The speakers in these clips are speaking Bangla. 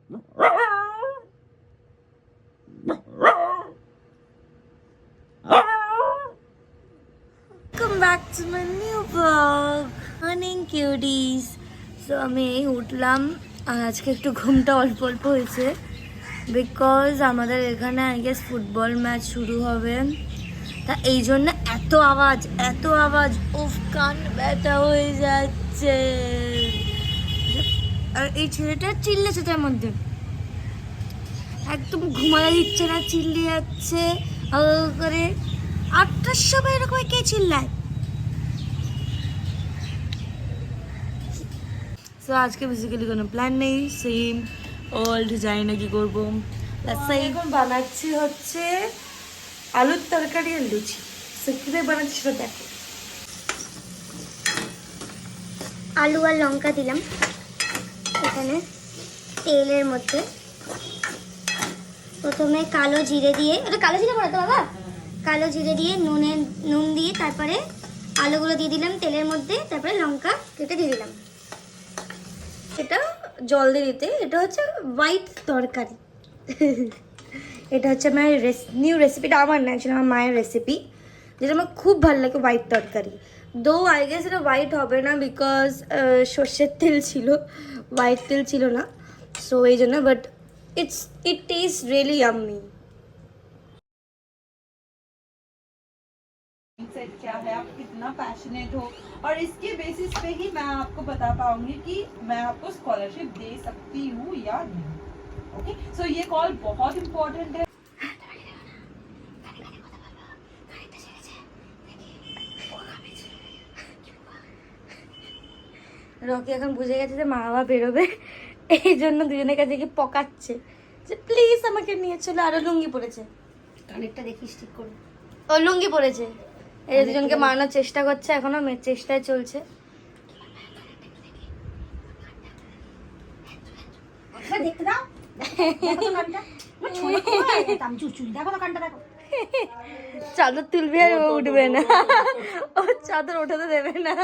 Welcome back to my new vlog. Morning cuties. So আমি এই উঠলাম আর আজকে একটু ঘুমটা অল্প অল্প হয়েছে বিকজ আমাদের এখানে আই গেস ফুটবল ম্যাচ শুরু হবে, তা এই জন্য এত আওয়াজ উফ কান ব্যথা হয়ে যাচ্ছে। আর এই ছেলেটা চিল্লেছে তার মধ্যে, একদম ঘুমাতে দিচ্ছে না, চিল্লিয়ে যাচ্ছে করে। 8টার সময় এরকম কে চিল্লায়? তো আজকে বেসিক্যালি কোনো প্ল্যান নেই, সেম ওল্ড, জানি না কি করবো। এখন বানাচ্ছি হচ্ছে আলুর তরকারি আর লুচি। সো কীভাবে বানাচ্ছি সেটা দেখো। আলু আর লঙ্কা দিলাম এখানে তেলের মধ্যে। প্রথমে কালো জিরে দিয়ে, এটা কালো জিরে পড়ে তো বাবা, কালো জিরে দিয়ে নুন দিয়ে তারপরে আলুগুলো দিয়ে দিলাম তেলের মধ্যে, তারপরে লঙ্কা কেটে দিয়ে দিলাম। এটা জল দিয়ে দিতে, এটা হচ্ছে হোয়াইট তরকারি। এটা হচ্ছে আমার নিউ রেসিপিটা, আমার না, অ্যাকচুয়ালি আমার মায়ের রেসিপি, যেটা আমার খুব ভালো লাগে হোয়াইট তরকারি। দো আই গেস এটা হোয়াইট হবে না বিকজ সর্ষের তেল ছিল, হোয়াইট তেল ছিল না, সো এই জন্য। But it test really yummy. Set क्या है, आप कितना पैशनेट हो, और इसके बेसिस पे ही मैं आपको बता पाऊंगी कि मैं आपको स्कॉलरशिप दे सकती हूँ या नहीं। ओके, सो ये कॉल बहुत इम्पोर्टेंट है। রকি এখন বুঝে গেছে যে মা বাবা বেরোবে, এই জন্য দুজনের কাছে গিয়ে পকাচ্ছে যে প্লিজ আমাকে নিয়ে চলো। আরো লুঙ্গি পড়েছে, কানেরটা দেখিস ঠিক করে। ও লুঙ্গি পড়েছে, এই দুজনকে মারানোর চেষ্টা করছে, এখনো চেষ্টায় চলছে। দেখতে দাও, চাদর তুলবি আর ও উঠবে না, ও চাদর ওঠাতে দেবে না।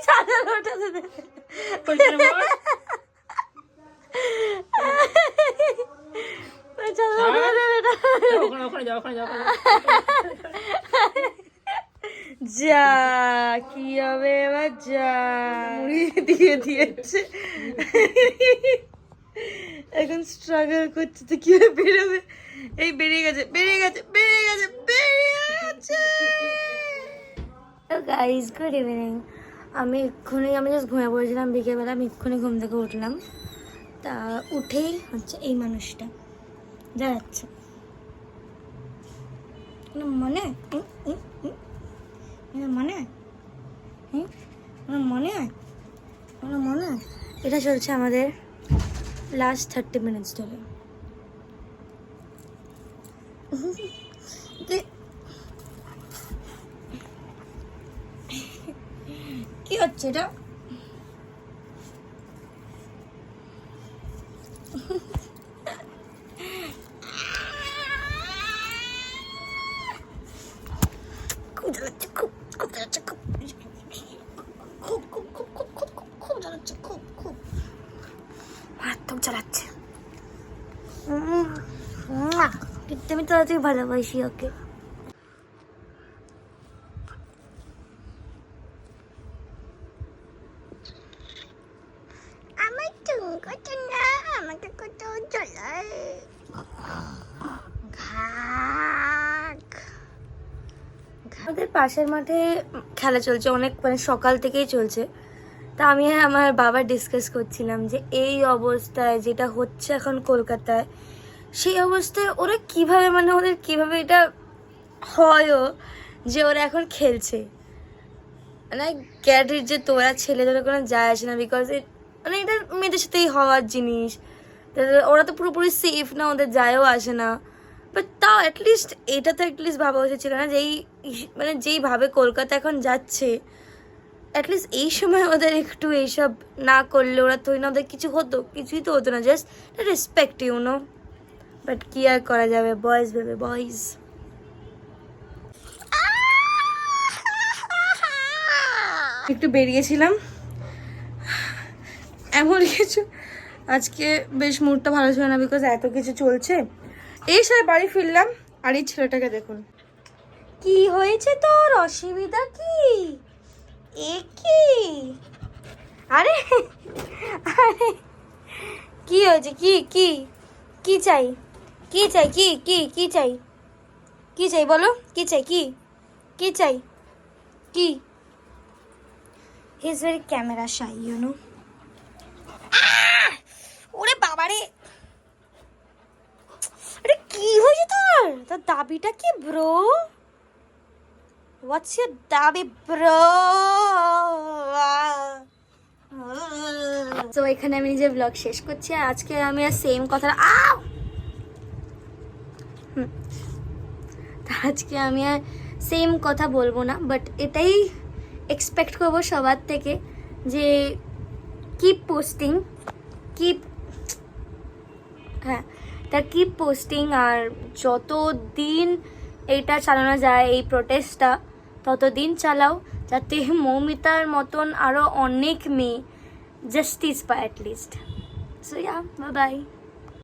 চাদর ওঠাতে দেবে, যা কি হবে এবার, যা দিয়ে দিয়েছে, এখন স্ট্রাগল করছে তো কিভাবে বেরোবে। এই বেরিয়ে গেছে। Guys good evening. আমি জাস্ট ঘুমিয়ে পড়েছিলাম বিকেলবেলা, আমি এক্ষুনি ঘুম থেকে উঠলাম। তা উঠেই হচ্ছে এই মানুষটা দাঁড়াচ্ছে, মনে মনে এটা চলছে আমাদের লাস্ট 30 মিনিটস ধরে। কি হচ্ছে এটা? খুব জ্বালাচ্ছে, খুব মারাত্মক জ্বালাচ্ছে। আমি তো আজকে ভালোবাসি ওকে। আমার টুঙ্কো না, আমাকে কোথাও চলাই আমাদের পাশের মাঠে খেলা চলছে, অনেক মানে সকাল থেকেই চলছে। তা আমি আমার বাবা ডিসকাস করছিলাম যে এই অবস্থায় যেটা হচ্ছে এখন কলকাতায়, সেই অবস্থায় ওরা কিভাবে, মানে ওদের কিভাবে এটা হয়ও যে ওরা এখন খেলছে। মানে গ্যাটির যে তোরা ছেলেদের কোনো যায় আসে না, বিকজ মানে এটা মেয়েদের সাথেই হওয়ার জিনিস। ওরা তো পুরোপুরি সেফ না, ওদের যায়ও আসে না। বাট তাও অ্যাটলিস্ট এটা তো অ্যাটলিস্ট ভাবা উচিত ছিল না, মানে যেইভাবে কলকাতা এখন যাচ্ছে, অ্যাটলিস্ট এই সময় ওদের একটু এইসব না করলে ওরা তো না, ওদের কিছু হতো, কিছুই তো হতো না, জাস্ট রেসপেক্ট ইউনো। বাট কি আর করা যাবে, বয়েজ ভেবে বয়েজ। একটু বেরিয়েছিলাম, এমন কিছু আজকে বেশ মুডটা ভালো ছিল না, বিকজ এত কিছু চলছে। এই সব বাড়ি ফিরলাম, আর এই ছেলেটাকে দেখুন। কি হয়েছে তোর, অসুবিধা কি? এ কি? আরে আরে কি হয়েছে? কি কি কি চাই? কি চাই? কি কি কি চাই? কি চাই বলো? কি চাই? কি কি চাই? কি? He is very camera shy, you know. ওরে বাবারে, আরে কি হয়েছে তোর? তোর দাবিটা কি ব্রো? হোয়াটস ইউর দাবি ব্রো? তো এখানে আমি নিজের ব্লগ শেষ করছি। আর আজকে আমি আর সেম কথা আজকে আমি আর সেম কথা বলবো না, বাট এটাই এক্সপেক্ট করবো সবার থেকে যে কিপ পোস্টিং, কিপ, হ্যাঁ, তা কিপ পোস্টিং। আর যত দিন এইটা চালানো যায়, এই প্রোটেস্টটা, ততদিন চালাও, যাতে মৌমিতার মতন আরও অনেক মেয়ে জাস্টিস পায় at least. So yeah, bye bye.